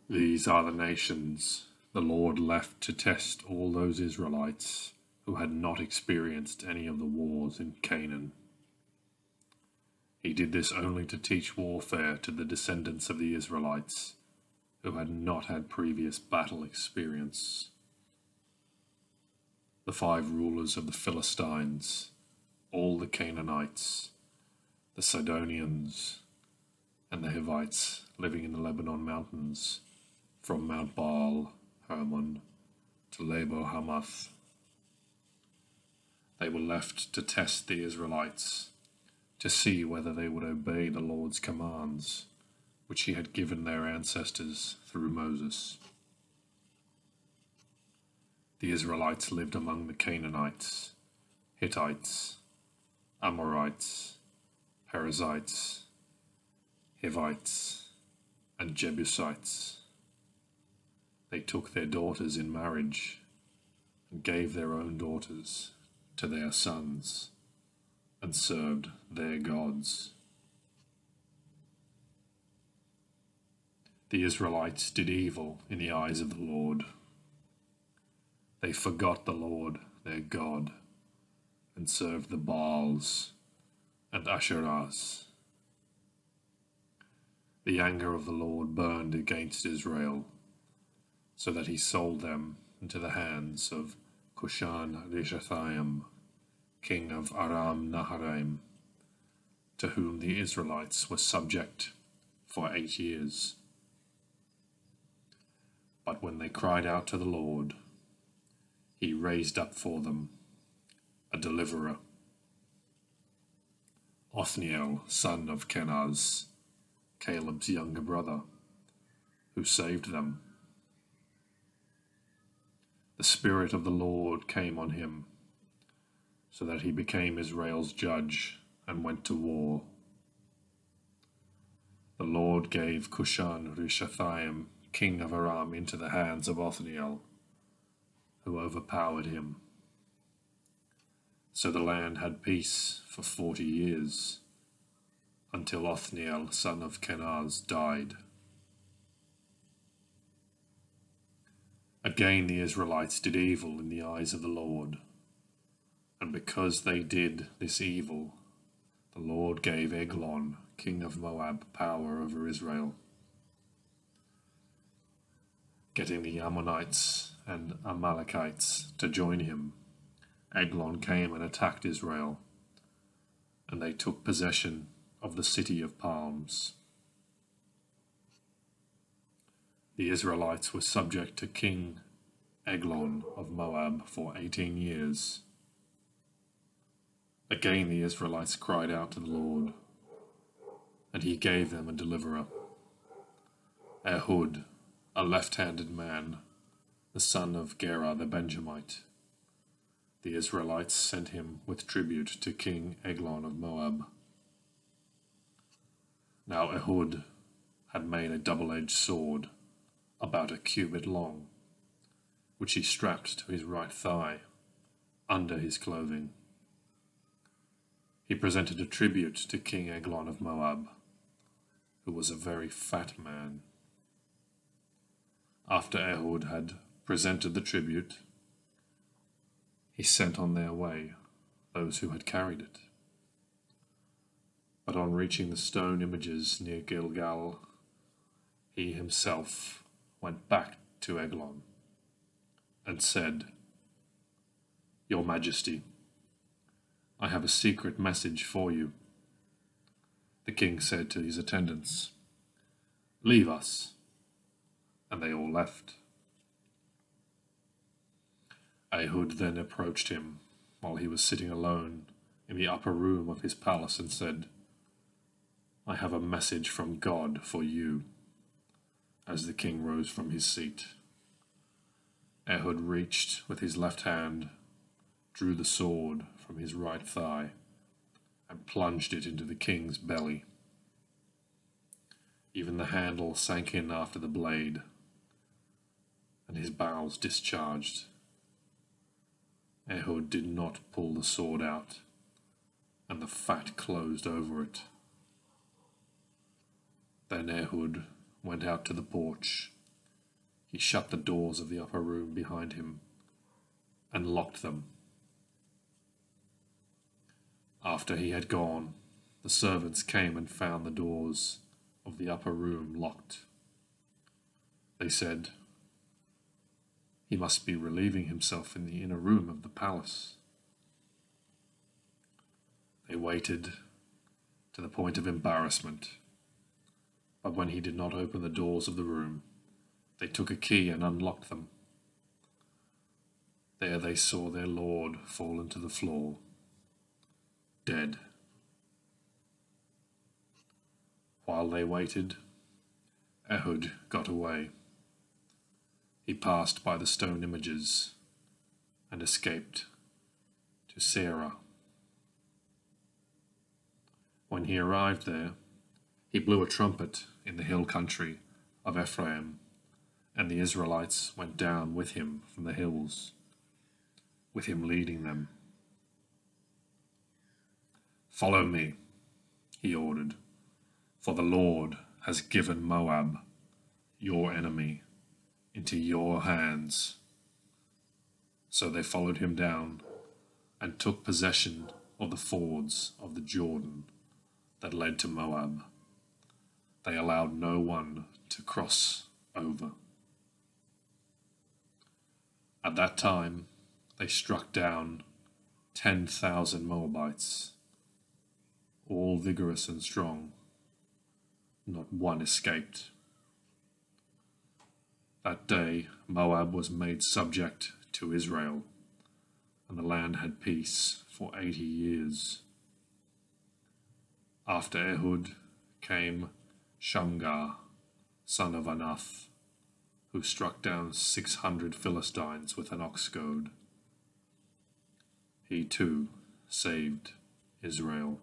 These are the nations the Lord left to test all those Israelites who had not experienced any of the wars in Canaan. He did this only to teach warfare to the descendants of the Israelites who had not had previous battle experience. The 5 rulers of the Philistines, all the Canaanites, the Sidonians, and the Hivites living in the Lebanon mountains, from Mount Baal Hermon to Lebo Hamath. They were left to test the Israelites, to see whether they would obey the Lord's commands, which he had given their ancestors through Moses. The Israelites lived among the Canaanites, Hittites, Amorites, Perizzites, Hivites, and Jebusites. They took their daughters in marriage and gave their own daughters to their sons and served their gods. The Israelites did evil in the eyes of the Lord. They forgot the Lord their God and served the Baals and Asherahs. The anger of the Lord burned against Israel, so that he sold them into the hands of Cushan-Rishathaim, king of Aram Naharaim, to whom the Israelites were subject for 8 years. But when they cried out to the Lord, he raised up for them a deliverer, Othniel, son of Kenaz, Caleb's younger brother, who saved them. The Spirit of the Lord came on him, so that he became Israel's judge and went to war. The Lord gave Cushan-Rishathaim, king of Aram, into the hands of Othniel, who overpowered him. So the land had peace for 40 years, until Othniel, son of Kenaz, died. Again the Israelites did evil in the eyes of the Lord, and because they did this evil, the Lord gave Eglon, king of Moab, power over Israel. Getting the Ammonites and Amalekites to join him, Eglon came and attacked Israel, and they took possession of the city of palms. The Israelites were subject to King Eglon of Moab for 18 years. Again the Israelites cried out to the Lord, and he gave them a deliverer, Ehud, a left-handed man, the son of Gera the Benjamite. The Israelites sent him with tribute to King Eglon of Moab. Now Ehud had made a double-edged sword, about a cubit long, which he strapped to his right thigh, under his clothing. He presented a tribute to King Eglon of Moab, who was a very fat man. After Ehud had presented the tribute, he sent on their way those who had carried it. But on reaching the stone images near Gilgal, he himself went back to Eglon and said, "Your Majesty, I have a secret message for you." The king said to his attendants, "Leave us," and they all left. Ehud then approached him while he was sitting alone in the upper room of his palace and said, "I have a message from God for you." As the king rose from his seat, Ehud reached with his left hand, drew the sword from his right thigh, and plunged it into the king's belly. Even the handle sank in after the blade, and his bowels discharged. Ehud did not pull the sword out, and the fat closed over it. Then Ehud went out to the porch He shut the doors of the upper room behind him and locked them. After he had gone, the servants came and found the doors of the upper room locked. They said, "He must be relieving himself in the inner room of the palace." They waited to the point of embarrassment, but when he did not open the doors of the room, they took a key and unlocked them. There they saw their lord fall into the floor, dead. While they waited, Ehud got away. He passed by the stone images and escaped to Sarah. When he arrived there, he blew a trumpet in the hill country of Ephraim, and the Israelites went down with him from the hills, with him leading them. "Follow me," he ordered, "for the Lord has given Moab, your enemy, into your hands." So they followed him down and took possession of the fords of the Jordan that led to Moab. They allowed no one to cross over. At that time, they struck down 10,000 Moabites, all vigorous and strong. Not one escaped. That day, Moab was made subject to Israel, and the land had peace for 80 years. After Ehud came Shamgar, son of Anath, who struck down 600 Philistines with an ox goad. He too saved Israel.